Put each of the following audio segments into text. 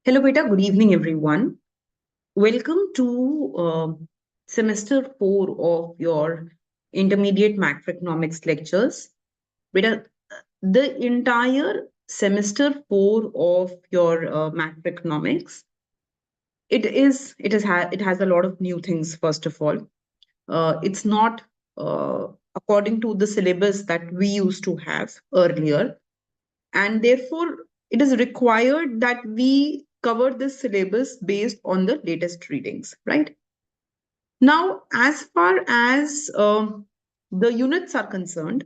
Hello, beta. Good evening, everyone. Welcome to semester 4 of your intermediate macroeconomics lectures. Beta, the entire semester 4 of your macroeconomics, it has a lot of new things. First of all, it's not according to the syllabus that we used to have earlier, and therefore it is required that we cover this syllabus based on the latest readings, right? Now, as far as the units are concerned,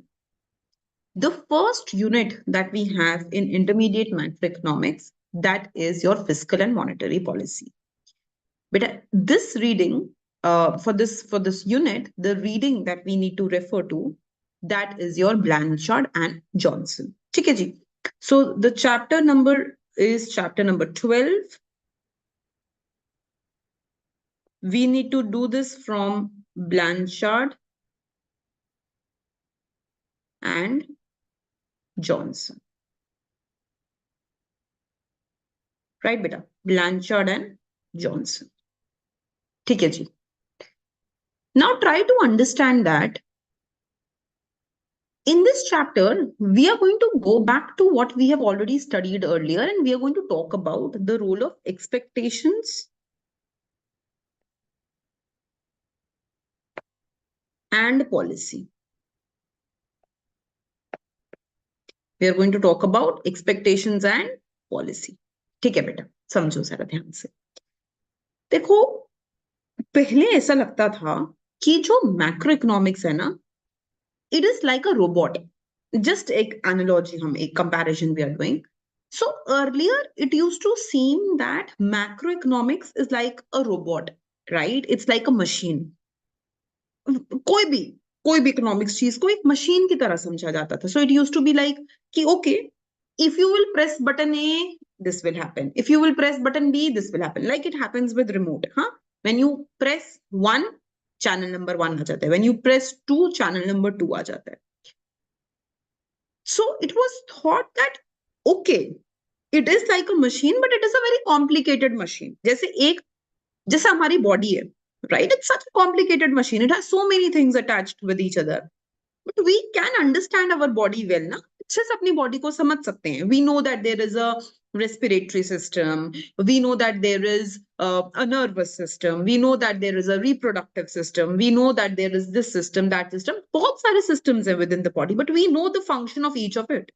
the first unit that we have in intermediate macroeconomics, that is your fiscal and monetary policy. But this reading, for this unit, the reading that we need to refer to, that is your Blanchard and Johnson. Okay, ji. So the chapter number is chapter number 12. We need to do this from Blanchard and Johnson. Right, beta? Blanchard and Johnson. ठीक है जी. Now try to understand that in this chapter, we are going to go back to what we have already studied earlier, and we are going to talk about the role of expectations and policy. We are going to talk about expectations and policy. ठीक है बेटा, समझो जरा ध्यान से. देखो, पहले ऐसा लगता था कि जो मैक्रो इकोनॉमिक्स है ना, it is like a robot. Just एक analogy, हम एक comparison we are doing. So earlier it used to seem that macroeconomics is like a robot, right? It's like a machine. कोई भी इकोनॉमिक्स चीज को एक मशीन की तरह समझा जाता था. So it used to be like कि okay, if you will press button A, this will happen. If you will press button B, this will happen. Like it happens with remote. When you press 1, channel number 1 आ जाता है. When you press 2, channel number 2 आ जाता है. So it was thought that okay, it is like a machine, but it is a very complicated machine. जैसे हमारी body है, right? It's such a complicated machine. It has so many things attached with each other. But we can understand our body well, ना? अच्छे से अपनी body को समझ सकते हैं. We know that there is a respiratory system. We know that there is a nervous system. We know that there is a reproductive system. We know that there is this system, that system. बहुत सारे systems हैं within the body, but we know the function of each of it.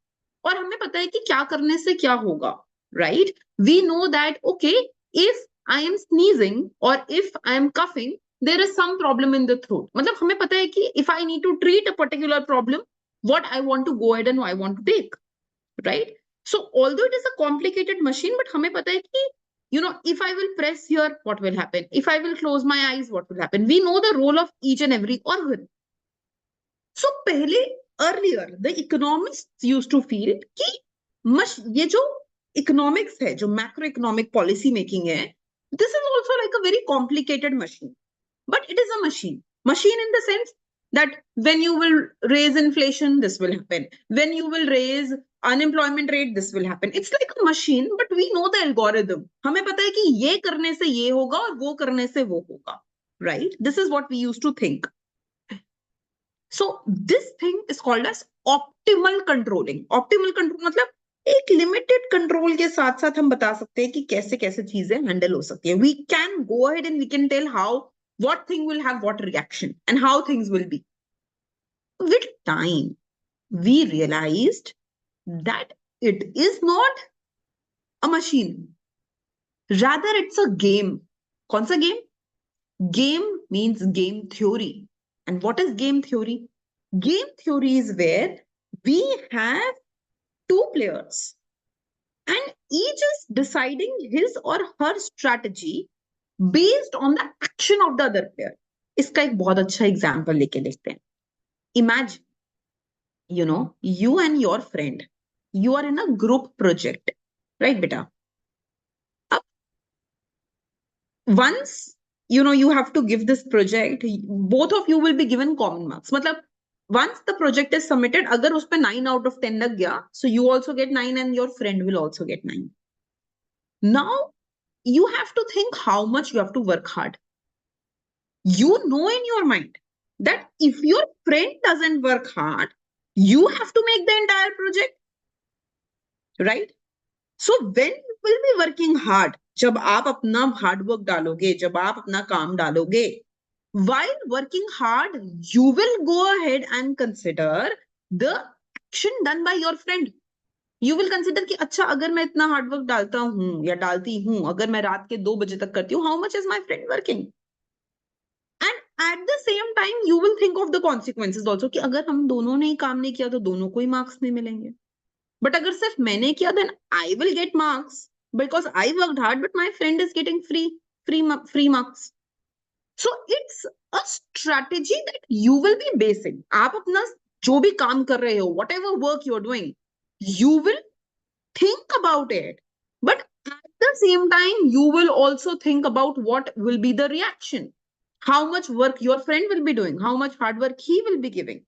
और हमें पता है कि क्या करने से क्या होगा, right? We know that okay, if I am sneezing or if I am coughing, there is some problem in the throat. मतलब हमें पता है कि if I need to treat a particular problem, what I want to go ahead and I want to take, right? So although it is a complicated machine, but हमें पता है कि if I will press here, what will happen? If I will close my eyes, what will happen? We know the role of each and every organ. So पहले earlier the economists used to feel कि ये जो economics है, जो macroeconomic policy making है, this is also like a very complicated machine. But it is a machine. Machine in the sense that when you will raise inflation, this will happen. When you will raise unemployment rate, this will happen. It's like a machine, but we know the algorithm. हमें पता है कि ये करने से ये होगा और वो करने से वो होगा. Right? This is what we used to think. So this thing is called as optimal controlling. Optimal control मतलब एक लिमिटेड कंट्रोल के साथ साथ हम बता सकते हैं कि कैसे कैसे चीजें हैंडल हो सकती है. We can go ahead and we can tell how what thing will have what reaction and how things will be. With time, we realized that it is not a machine. Rather, it's a game. कौन सा game? Game means game theory. And what is game theory? Game theory is where we have two players and each is deciding his or her strategy based on the action of the other player. इसका एक बहुत अच्छा example लेके देखते हैं. Imagine, you and your friend, you are in a group project, right, beta? Once, you have to give this project, both of you will be given common marks. मतलब, once the project is submitted, अगर उस पे 9 out of 10 लग गया, so you also get 9 and your friend will also get 9. Now, you have to think how much you have to work hard. You know in your mind that if your friend doesn't work hard, you have to make the entire project, right? So when you will be working hard, जब आप अपना hard work डालोगे, जब आप अपना काम डालोगे, while working hard, you will go ahead and consider the action done by your friend. You will consider कि अच्छा अगर मैं इतना हार्ड वर्क डालता हूँ या डालती हूँ, अगर मैं रात के 2 बजे तक करती हूँ, how much is my friend working? And at the same time, you will think of the consequences also कि अगर हम दोनों ने ही काम नहीं किया तो दोनों को ही मार्क्स नहीं मिलेंगे. But अगर सिर्फ मैंने किया, then I will get marks because I worked hard, but my friend is getting free marks. So it's a strategy that you will be basing. आप अपना जो भी काम कर रहे हो, whatever work you're doing, you will think about it. But at the same time, you will also think about what will be the reaction. How much work your friend will be doing, how much hard work he will be giving.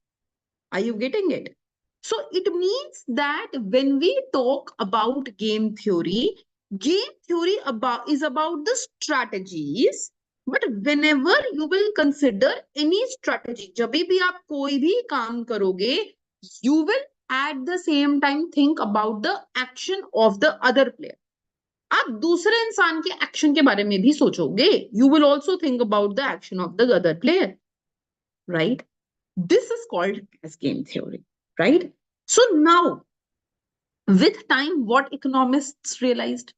Are you getting it? So it means that when we talk about game theory is about the strategies. But whenever you will consider any strategy, जब भी आप कोई भी काम करोगे, you will at the same time think about the action of the other player. आप दूसरे इंसान के एक्शन के बारे में भी सोचोगे. You will also think about the action of the other player, right? This is called as game theory, right? So now, with time, what economists realized?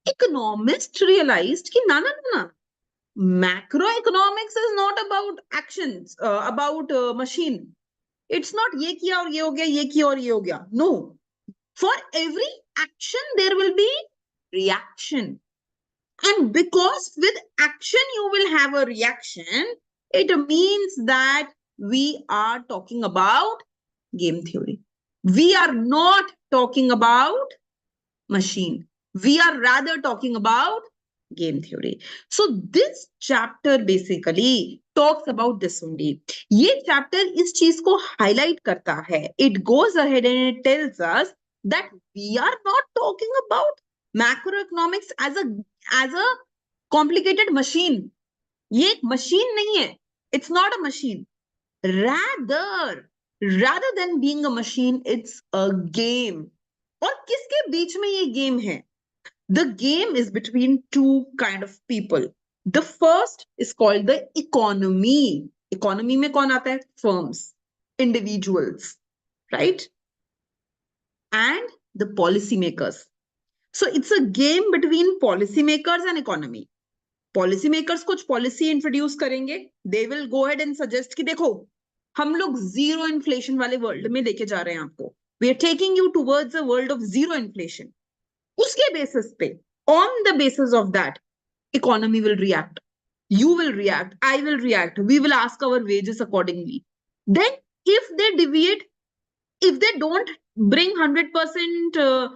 Economists realized कि na, macroeconomics is not about actions, about machine. It's not ये किया और ये हो गया, ये किया और ये हो गया. No. For every action, there will be reaction. And because with action, you will have a reaction, it means that we are talking about game theory. We are not talking about machine. We are rather talking about game theory. So this chapter basically talks about this only. ये chapter इस चीज को highlight करता है. It goes ahead and it tells us that we are not talking about macroeconomics as a complicated machine. ये एक machine नहीं है. It's not a machine. Rather than being a machine, it's a game. और किसके बीच में ये game है? The game is between two kind of people. The first is called the economy. Economy में कौन आता है? Firms, individuals, right? And the policymakers. So it's a game between policymakers and economy. Policymakers कुछ policy introduce करेंगे. They will go ahead and suggest कि देखो, हम लोग zero inflation वाले world में लेके जा रहे हैं आपको. We are taking you towards a world of zero inflation. उसके basis पे, on the basis of that, economy will react. You will react. I will react. We will ask our wages accordingly. Then, if they deviate, if they don't bring 100%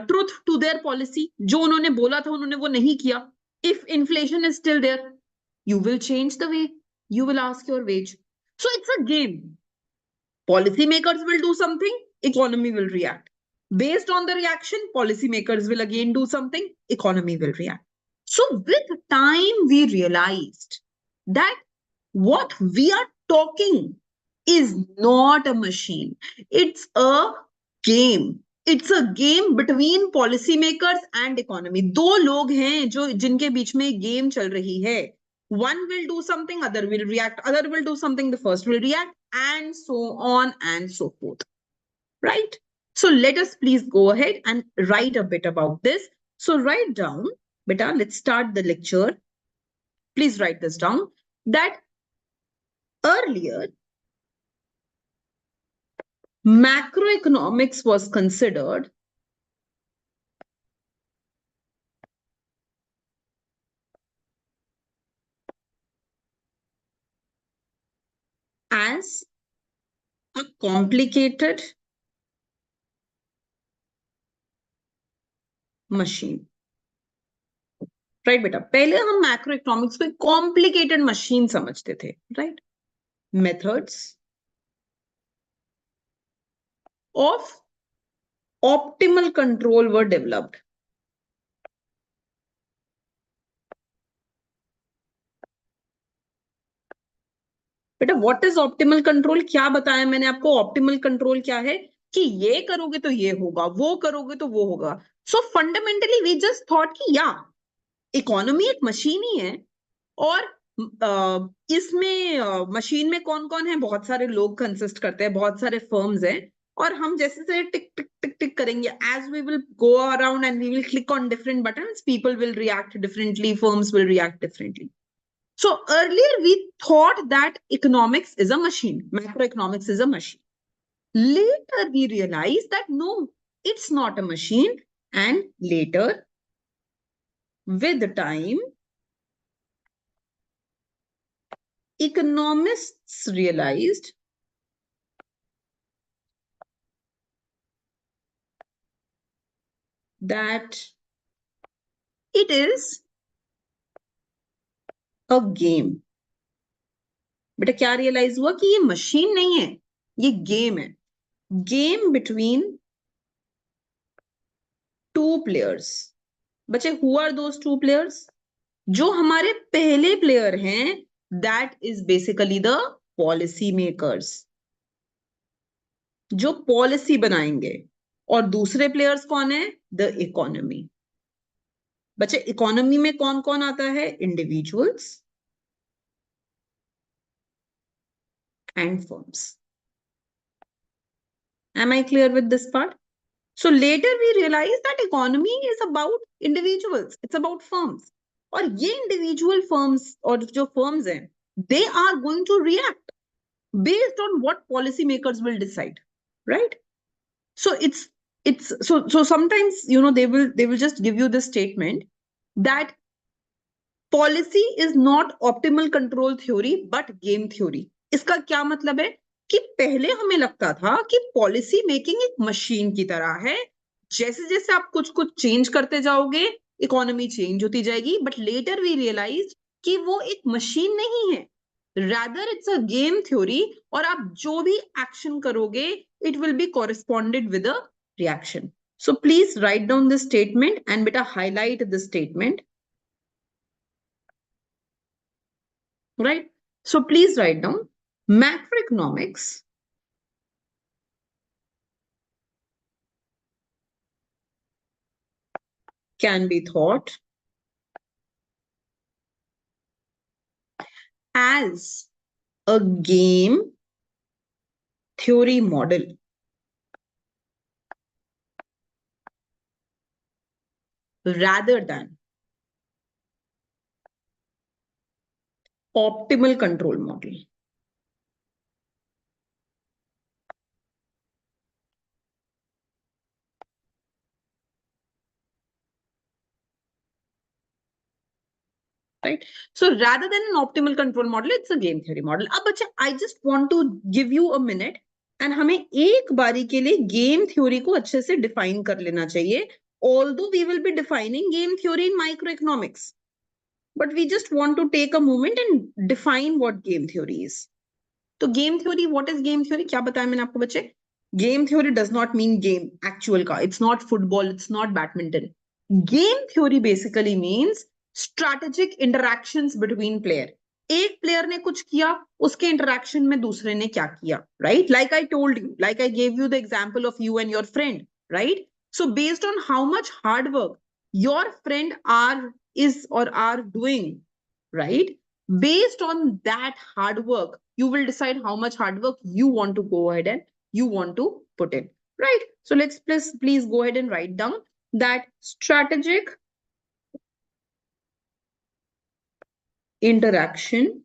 truth to their policy, जो उन्होंने बोला था उन्होंने वो नहीं किया. If inflation is still there, you will change the way you will ask your wage. So it's a game. Policymakers will do something, economy will react. Based on the reaction, policymakers will again do something, economy will react. So with time, we realized that what we are talking is not a machine. It's a game. It's a game between policymakers and economy. दो लोग हैं जो जिनके बीच में game चल रही है. One will do something, other will react. Other will do something, the first will react, and so on and so forth. Right? So let us please go ahead and write a bit about this. So write down, beta, let's start the lecture. Please write this down. That earlier, macroeconomics was considered as a complicated machine. Right, बेटा? पहले हम macroeconomics को complicated machine समझते थे, right? Methods of optimal control were developed. बेटा what is optimal control, क्या बताया मैंने आपको? ऑप्टिमल कंट्रोल क्या है कि ये करोगे तो ये होगा, वो करोगे तो वो होगा। So fundamentally we just thought कि या इकोनॉमी एक मशीन ही है, और इसमें मशीन में कौन कौन है, बहुत सारे लोग कंसिस्ट करते हैं, बहुत सारे फर्म्स हैं, और हम जैसे जैसे टिक टिक टिक टिक करेंगे, as we will go around and we will click on different buttons, people will react differently, firms will react differently. So earlier we thought that economics is a machine, macroeconomics is a machine. Later we realized that no, it's not a machine. And later, with time, economists realized that it is a game. बेटा क्या realise हुआ कि ये machine नहीं है, ये game है. Game between two players. बच्चे who are those two players? जो हमारे पहले प्लेयर हैं, that is basically the policy makers, जो पॉलिसी बनाएंगे. और दूसरे प्लेयर्स कौन है? The economy. बच्चे इकोनॉमी में कौन कौन आता है? Individuals and firms. Am I clear with this part? So later we realized that economy is about individuals, it's about firms. और ये individual firms और जो firms हैं, they are going to react based on what policymakers will decide, right? So so sometimes they will just give you this statement that policy is not optimal control theory but game theory. इसका क्या मतलब है कि पहले हमें लगता था कि पॉलिसी मेकिंग एक मशीन की तरह है, जैसे जैसे आप कुछ कुछ चेंज करते जाओगे इकोनॉमी चेंज होती जाएगी. बट लेटर वी रियलाइज कि वो एक मशीन नहीं है, rather it's a game theory. और आप जो भी एक्शन करोगे it will be corresponded with a reaction. So please write down this statement and बेटा highlight this statement. Right? So please write down macroeconomics can be thought as a game theory model rather than optimal control model. Right? So rather than an optimal control model, it's a game theory model. अब बच्चे, I just want to give you a minute and हमें एक बारी के लिए game theory को अच्छे से define कर लेना चाहिए. Although we will be defining game theory in microeconomics, but we just want to take a moment and define what game theory is. तो game theory, what is game theory, क्या बताया मैंने आपको बच्चे? Game theory does not mean game actual का, it's not football, it's not badminton. Game theory basically means strategic interactions between player. एक player ने कुछ किया, उसके इंटरैक्शन में दूसरे ने क्या किया, right? Like I told you, like I gave you the example of you and your friend, right? So based on how much hard work your friend are is और are doing, right? Based on that hard work, you will decide how much hard work you want to go ahead and you want to put in, right? So let's please go ahead and write down that strategic interaction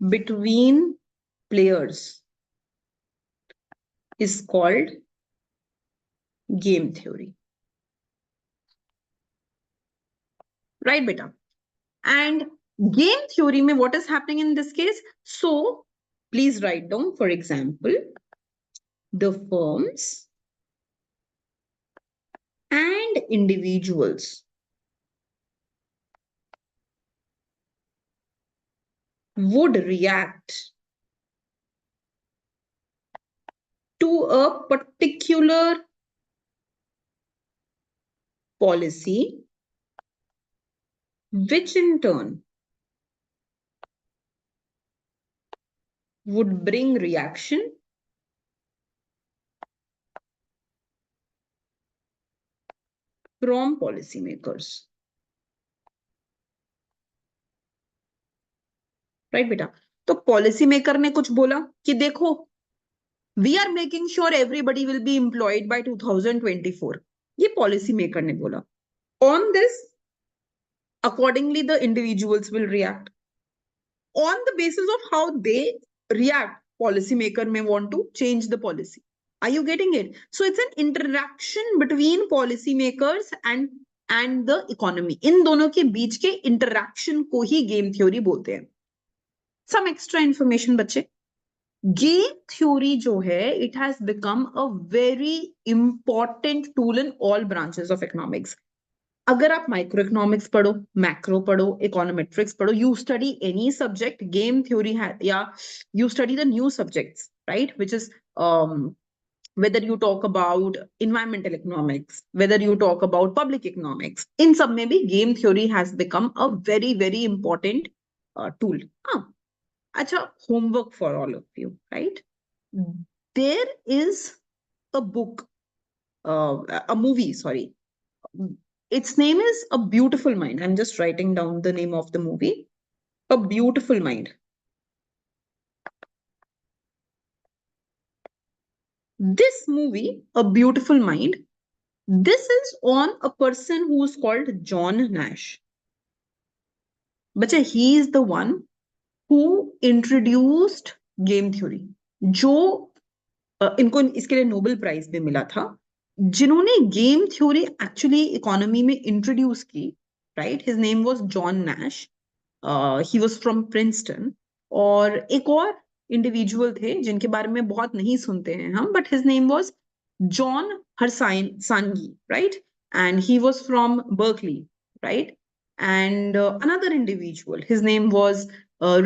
between players is called game theory, right beta? And game theory mein what is happening in this case? So please write down, for example, the firms and individuals would react to a particular policy, which in turn would bring reaction from policymakers. Right बेटा? तो policy maker ने कुछ बोला कि देखो, we are making sure everybody will be employed by 2024. ये policy maker ने बोला. On this, accordingly the individuals will react. On the basis of how they react, policymaker may want to change the policy. Are you getting it? So it's an interaction between policymakers and the economy. इन दोनों के बीच के interaction को ही game theory बोलते हैं. Some extra information बच्चे. Game theory जो है, it has become a very important tool in all branches of economics. अगर आप माइक्रो इकोनॉमिक्स पढ़ो, मैक्रो पढ़ो, इकोनोमेट्रिक्स पढ़ो, you study any subject, game theory है, या you study the new subjects, right, which is whether you talk about environmental economics, whether you talk about public economics, in सब में भी game theory has become a very very important tool. अच्छा, homework for all of you, right? There is a book, a movie, sorry. Its name is A Beautiful Mind. I'm just writing down the name of the movie. A Beautiful Mind. This movie, A Beautiful Mind, this is on a person who is called John Nash. Bacha, he is the one who introduced game theory. जो इनको इसके लिए Nobel prize भी मिला था. जिन्होंने game theory actually economy में introduce की, right, his name was John Nash. He was from Princeton. और एक और इंडिविजुअल थे जिनके बारे में बहुत नहीं सुनते हैं हम, but his name was John Harsanyi, right, and he was from Berkeley, right. And another individual, his name was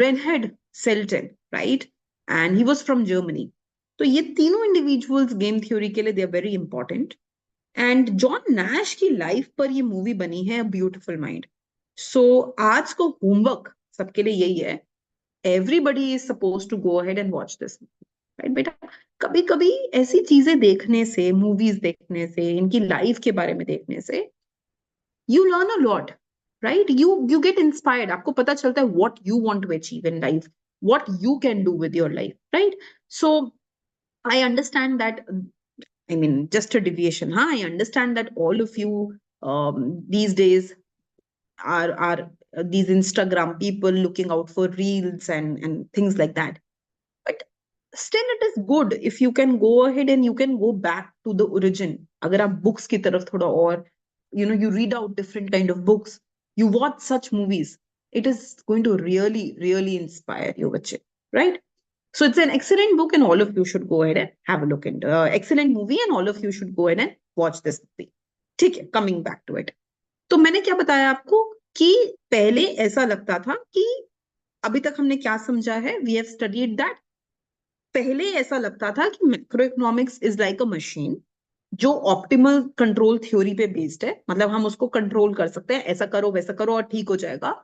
Reinhard Selten, right, and he was from Germany. तो ये तीनों इंडिविजुअल्स गेम थ्योरी के लिए they are very important. And John Nash की life पर ये movie बनी है, ब्यूटीफुल माइंड. सो आज को होमवर्क सबके लिए यही है, everybody is suppose to go ahead and watch this, right बेटा? कभी कभी ऐसी चीजें देखने से, मूवीज देखने से, इनकी लाइफ के बारे में देखने से, you learn a lot, right? You get inspired. आपको पता चलता है what you want to achieve in life, what you can do with your life, right? So I understand that, I mean, just a deviation, huh? I understand that all of you these days are these Instagram people looking out for reels and things like that. But still it is good if you can go ahead and you can go back to the origin. अगर आप books की तरफ थोड़ा और, you read out different kind of books, you watch such movies, it is going to really really inspire you, बच्चे, right? So it's an excellent book and all of you should go ahead and have a look into excellent movie and all of you should go ahead and watch this movie. ठीक है, coming back to it. तो मैंने क्या बताया आपको कि पहले ऐसा लगता था कि, अभी तक हमने क्या समझा है, we have studied that. पहले ऐसा लगता था कि macro economics is like a machine जो ऑप्टिमल कंट्रोल थ्योरी पे बेस्ड है, मतलब हम उसको कंट्रोल कर सकते हैं, ऐसा करो वैसा करो और ठीक हो जाएगा.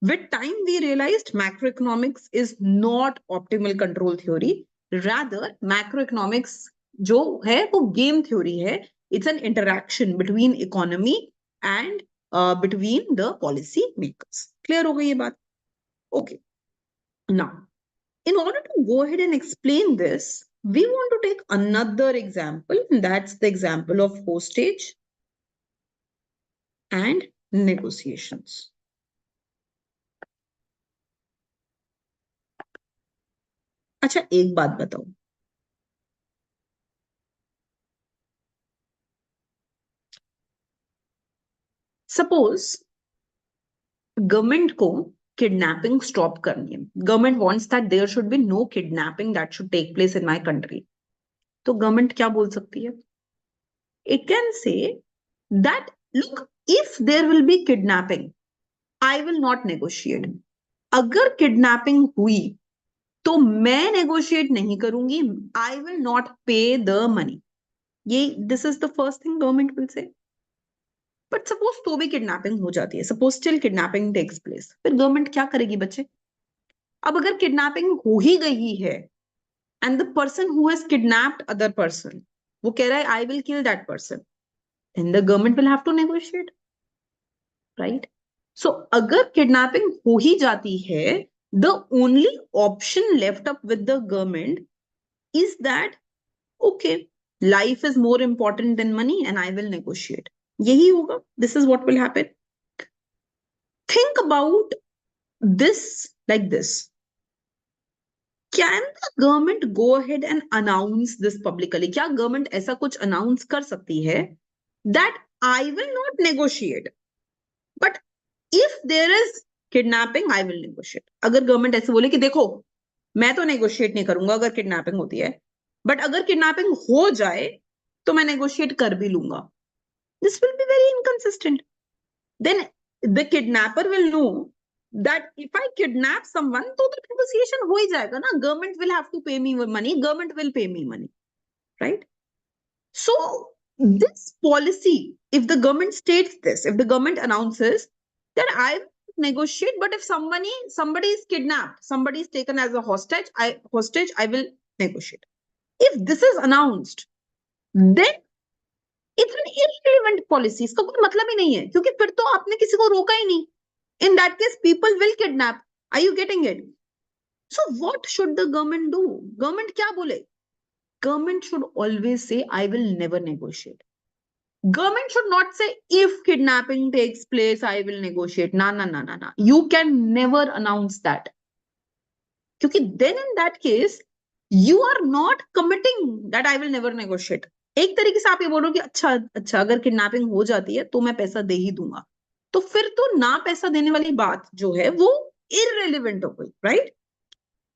With time, we realized macroeconomics is not optimal control theory. Rather, macroeconomics जो है वो game theory है. It's an interaction between economy and between the policy makers. Clear हो गई ये बात? Okay. Now, in order to go ahead and explain this, we want to take another example, and that's the example of hostage and negotiations. अच्छा, एक बात बताओ, suppose government को kidnapping stop करनी है. Government wants that there should be no kidnapping that should take place in my country. तो government क्या बोल सकती है? It can say that, look, if there will be kidnapping, I will not negotiate. अगर kidnapping हुई तो मैं negotiate नहीं करूंगी, I will not pay the money. ये this is the first thing government will say. But suppose तो भी kidnapping हो जाती है, suppose still kidnapping takes place, फिर गवर्नमेंट क्या करेगी बच्चे? अब अगर किडनैपिंग हो ही गई है and the person who has kidnapped other person वो कह रहा है I will kill that person, then the government will have to negotiate, right? So अगर किडनैपिंग हो ही जाती है, the only option left up with the government is that okay, life is more important than money and I will negotiate. यही होगा. This is what will happen. Think about this like this. Can the government go ahead and announce this publicly? क्या government ऐसा कुछ announce कर सकती है that I will not negotiate, but if there is kidnapping, I will negotiate. अगर government ऐसे बोले कि देखो मैं तो negotiate नहीं करूंगा अगर kidnapping होती है, but अगर kidnapping हो जाए तो मैं negotiate कर भी लूंगा. This will be very inconsistent. Then the kidnapper will know that if I kidnap someone, तो the negotiation हो ही जाएगा ना. Government will have to pay me money. Government will pay me money, right? So this policy, if the government states this, if the government announces that I will negotiate, but if somebody is kidnapped, somebody is taken as a hostage, I will negotiate. If this is announced, then it's an irrelevant policy. इसका कोई मतलब ही नहीं है क्योंकि फिर तो आपने किसी को रोका ही नहीं. In that case, people will kidnap. Are you getting it? So what should the government do? Government क्या बोले? Government should always say, I will never negotiate. Government should not say, if kidnapping takes place, I will negotiate. No. You can never announce that. Because then in that case, you are not committing that I will never negotiate. एक तरीके से आप ये बोलो कि अच्छा अगर kidnapping हो जाती है तो मैं पैसा दे ही दूंगा, तो फिर तो ना पैसा देने वाली बात जो है वो irrelevant हो गई, right?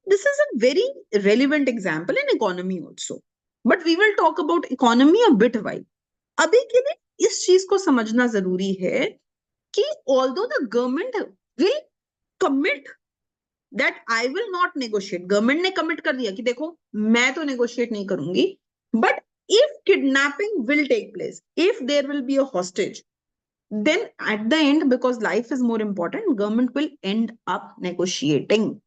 This is a very relevant example in economy also. But we will talk about economy a bit while. अभी के लिए इस चीज को समझना जरूरी है कि although the government will commit that I will not negotiate, government ने commit कर दिया कि देखो मैं तो negotiate नहीं करूंगी, but if kidnapping will take place, if there will be a hostage, then at the end, because life is more important, government will end up negotiating.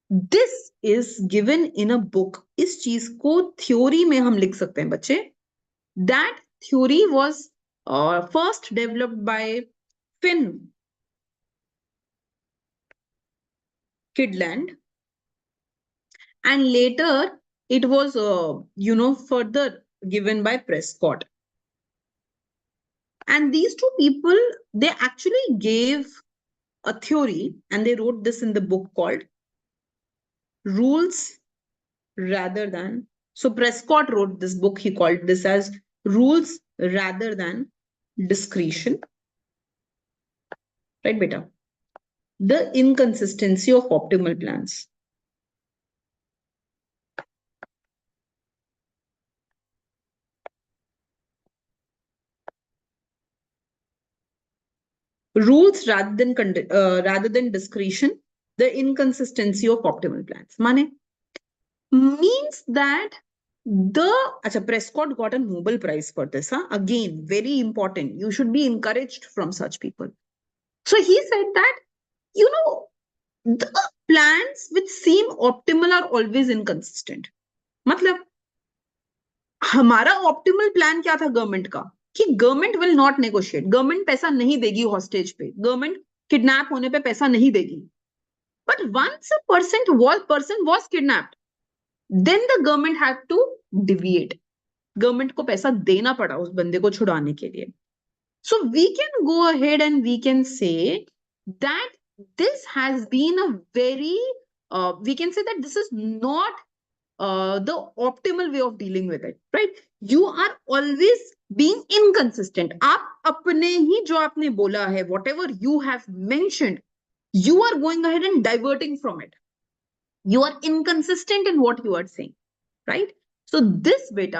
This is given in a book. इस चीज को theory में हम लिख सकते हैं बच्चे. That theory was first developed by Finn Kydland, and later it was further given by Prescott. And these two people, they actually gave a theory and they wrote this in the book called Rules Rather Than. So Prescott wrote this book, he called this as Rules Rather Than Discretion. Right, beta? The inconsistency of optimal plans. Rules rather than discretion, the inconsistency of optimal plans. Mane? Means that Prescott got a Nobel Prize for this. Again, very important. You should be encouraged from such people. So he said that, the plans which seem optimal are always inconsistent. मतलब हमारा optimal plan क्या था government का कि government will not negotiate, government पैसा नहीं देगी hostage पे, गवर्नमेंट किडनैप होने पे पैसा नहीं देगी. But once a person was kidnapped, then the government had to deviate. Government को पैसा देना पड़ा उस बंदे को छुड़ाने के लिए. So we can go ahead and we can say that this has been a very, we can say that this is not the optimal way of dealing with it, right? You are always being inconsistent. आप अपने ही जो आपने बोला है, whatever you have mentioned, you are going ahead and diverting from it. You are inconsistent in what you are saying, right? So this beta